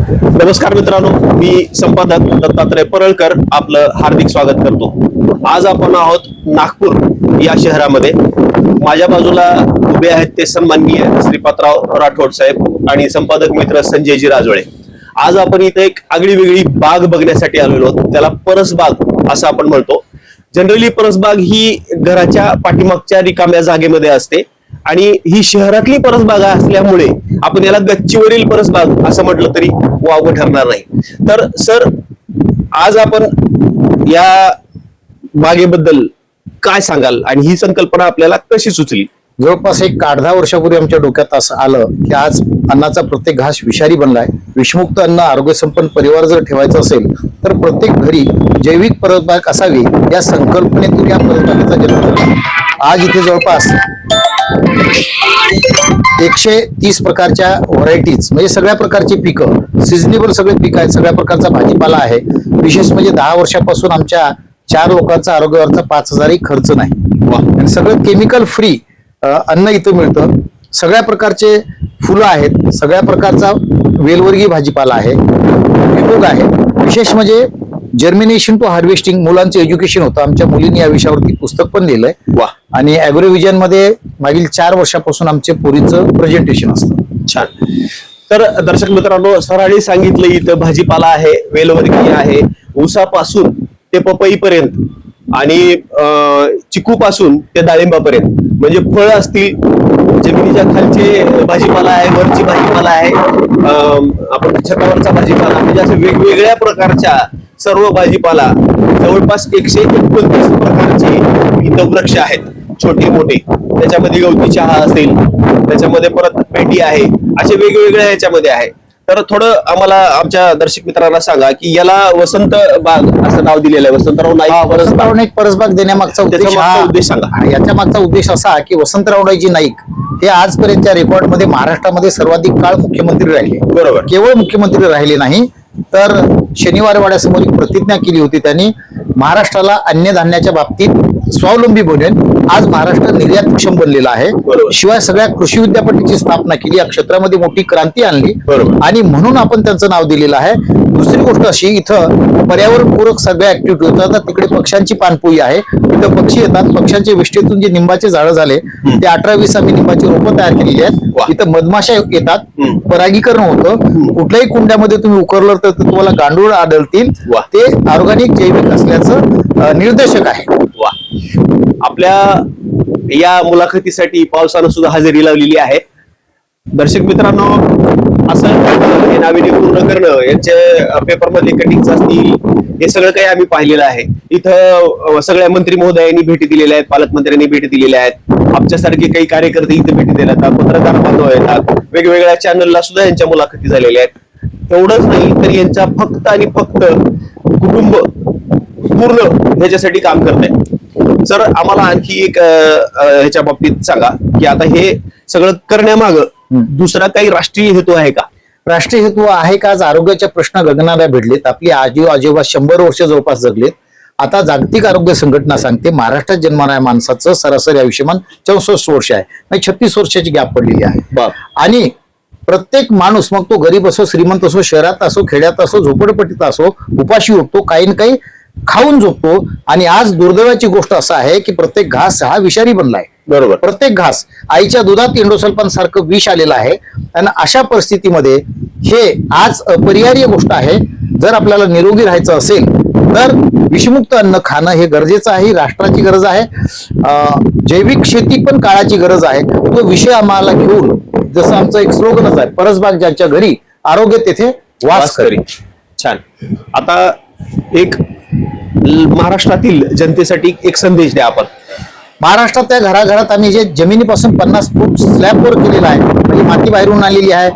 नमस्कार मित्रांनो, मी संपादक दत्तात्रय परळकर आपलं हार्दिक स्वागत करतो। आज आपण आहोत नागपूर या शहरामध्ये। माझ्या बाजूला उभे आहेत ते सन्माननीय श्रीपादराव राठोड साहेब आणि संपादक मित्र संजयजी राजोळे। आज आपण इथे एक आगळी वेगळी बाग बघण्यासाठी आलेलो आहोत, त्याला परसबाग असं आपण म्हणतो। जनरली परसबाग ही घराच्या पाठीमागच्या रिकाम्या जागेमध्ये असते आणि ही शहरातली परसबाग असल्यामुळे आपण याला गच्चीवरील परसबाग असं म्हटलं तरी वावगं ठरणार नाही। तर सर, आज आपण या बागेबद्दल काय सांगाल आणि ही संकल्पना आपल्याला कशी सुचली? जवळपास एक 8-10 वर्षापूर्वी आमच्या डोक्यात असं आलं की आज अन्नाचा प्रत्येक घास विषारी बनलाय। विषमुक्त अन्न आरोग्यसंपन्न परिवार जर ठेवायचा असेल तर प्रत्येक घरी जैविक परसबाग असावी या संकल्पनेतून या परसबागेचा जन्म झाला। आज इथे जवळपास 130 प्रकारच्या व्हरायटीज म्हणजे सगळ्या प्रकारची पिकं, सिजनेबल सगळे पिकं आहेत, सगळ्या प्रकारचा भाजीपाला आहे। विशेष म्हणजे 10 वर्षापासून आमच्या 4 लोकांचा आरोग्यावरचा 5000ही खर्च नाही आणि सगळं केमिकल फ्री अन्न इथं मिळतं। सगळ्या प्रकारचे फुलं आहेत, सगळ्या प्रकारचा वेलवर्गीय भाजीपाला आहे, उपयोग आहे। विशेष म्हणजे जर्मिनेशन टू हार्वेस्टिंग मुलांचं एज्युकेशन होतं। आमच्या मुलींनी या विषयावरती पुस्तक पण लिहिलंय आणि ॲग्रोव्हिजन मध्ये मागील 4 वर्षापासून आमचे पोरीचं प्रेझेंटेशन असतं। छान। तर दर्शक मित्रांनो, सरांनी सांगितलं इथं भाजीपाला आहे, वेलवर्गीय आहे, ऊसापासून ते पपईपर्यंत आणि चिकू पासून ते डाळिंबापर्यंत, म्हणजे फळ असतील, जमिनीच्या खालचे भाजीपाला आहे, वरची भाजीपाला आहे, आपण छतावरचा भाजीपाला, म्हणजे असे वेगवेगळ्या प्रकारच्या सर्व भाजीपाला जवळपास 129 प्रकारचे इथं वृक्ष आहेत, छोटे मोठे। त्याच्यामध्ये गवती चहा असेल, त्याच्यामध्ये परत भेंडी आहे, असे वेगवेगळ्या ह्याच्यामध्ये आहे। तर थोडं आम्हाला आमच्या दर्शक मित्रांना सांगा की याला वसंत बाग असं नाव दिलेलं आहे। वसंतराव नाईक परसबाग देण्यामागचा उद्देश सांगा। याच्या मागचा उद्देश असा की वसंतराव नाईकजी नाईक हे आजपर्यंतच्या रेकॉर्डमध्ये महाराष्ट्रामध्ये सर्वाधिक काळ मुख्यमंत्री राहिले। बरोबर। केवळ मुख्यमंत्री राहिले नाही तर शनिवार वाड्यासमोर एक प्रतिज्ञा केली होती त्यांनी, महाराष्ट्राला अन्नधान्याच्या बाबतीत स्वावलंबी बनवेन। आज महाराष्ट्र निर्यातक्षम बनलेला आहे। शिवाय सगळ्या कृषी विद्यापीठाची स्थापना केली, या क्षेत्रामध्ये मोठी क्रांती आणली आणि म्हणून आपण त्यांचं नाव दिलेलं आहे। दुसरी गोष्ट अशी, इथं पर्यावरणपूरक सगळ्या ऍक्टिव्हिटी होतात। तिकडे पक्ष्यांची पानपोई आहे, इथं पक्षी येतात, पक्ष्यांच्या विष्ठेतून जे निंबाचे झाडं झाले ते 18-20 आम्ही निंबाची रोपं तयार केलेली आहेत। इथं मधमाशा येतात, परागीकरण होतं। कुठल्याही कुंड्यामध्ये तुम्ही उकरलं तर तुम्हाला गांडूळ आढळतील, ते ऑर्गॅनिक जैविक असल्याचं निर्देशक आहे। आपल्या या मुलाखतीसाठी पावसानं सुद्धा हजेरी लावलेली आहे। दर्शक मित्रांनो, असं हे नाविन्यपूर्ण करणं, यांचे पेपरमधले कटिंग्स असतील, हे सगळं काही आम्ही पाहिलेलं आहे। इथं सगळ्या मंत्री महोदयांनी भेटी दिलेल्या आहेत, पालकमंत्र्यांनी भेटी दिलेल्या आहेत, आमच्यासारखे काही कार्यकर्ते इथे भेटी दिल्या आहेत, पत्रकार बांधव येतात, वेगवेगळ्या चॅनलला सुद्धा यांच्या मुलाखती झालेल्या आहेत। एवढंच नाही तर यांचा फक्त आणि फक्त कुटुंब पूर्ण ह्याच्यासाठी काम करत आहे। सर, आम्हाला आणखी एक ह्याच्या बाबतीत सांगा की आता हे सगळं करण्यामागं दुसरा काही राष्ट्रीय हेतू आहे का? राष्ट्रीय हेतू आहे का? आज आरोग्याचे प्रश्न गगनाला भिडलेत। आपली आजी आजोबा 100 वर्ष जवळपास जगलेत। आता जागतिक आरोग्य संघटना सांगते महाराष्ट्रात जन्मणाऱ्या माणसाचं सरासरी आयुष्यमान 64 वर्ष आहे, म्हणजे 36 वर्षाची गॅप पडलेली आहे। आणि प्रत्येक माणूस, मग तो गरीब असो, श्रीमंत असो, शहरात असो, खेड्यात असो, झोपडपट्टीत असो, उपाशी उठतो, काही ना काही खाऊन झोपतो। आणि आज दुर्दैवाची गोष्ट असं आहे की प्रत्येक घास हा विषारी बनलाय। बरोबर। प्रत्येक घास, आईच्या दुधात इंडोसल्फान सारखं विष आलेलं आहे आणि अशा परिस्थितीमध्ये हे आज अपरिहार्य गोष्ट आहे। जर आपल्याला निरोगी राहायचं असेल तर विषमुक्त अन्न खाणं हे गरजेचं आहे, राष्ट्राची गरज आहे। जैविक शेती पण काळाची गरज आहे। तो विषय आम्हाला घेऊन, जसं आमचं एक स्लोगनच आहे, परसबाग ज्यांच्या घरी, आरोग्य तेथे वास करी। छान। आता एक महाराष्ट्रातील जनतेसाठी एक संदेश द्या आपण। महाराष्ट्रात त्या घराघरात आम्ही जे जमिनीपासून 50 फूट स्लॅबवर केलेला आहे, म्हणजे माती बाहेरून आलेली आहे,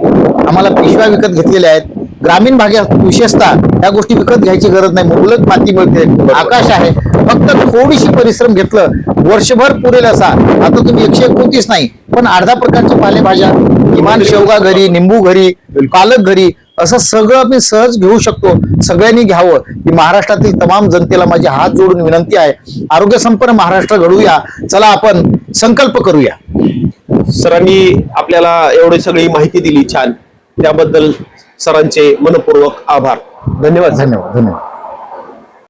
आम्हाला पिशव्या विकत घेतलेल्या आहेत। ग्रामीण भागात विशेषतः या गोष्टी विकत घ्यायची गरज नाही, मुबलक माती मिळते, आकाश आहे, फक्त थोडीशी परिश्रम घेतलं वर्षभर पुरेल असा। आता तुम्ही 129 नाही पण अर्धा प्रकारच्या पालेभाज्या, किमान शेवगा घरी, निंबू घरी, पालक घरी, असं सगळं मी सहज घेऊ शकतो। सगळ्यांनी घ्यावं ही महाराष्ट्रातील तमाम जनतेला माझी हात जोडून विनंती आहे। आरोग्य संपन्न महाराष्ट्र घडवूया, चला आपण संकल्प करूया। सरांनी आपल्याला एवढी सगळी माहिती दिली छान, त्याबद्दल सरांचे मनपूर्वक आभार. धन्यवाद. धन्यवाद.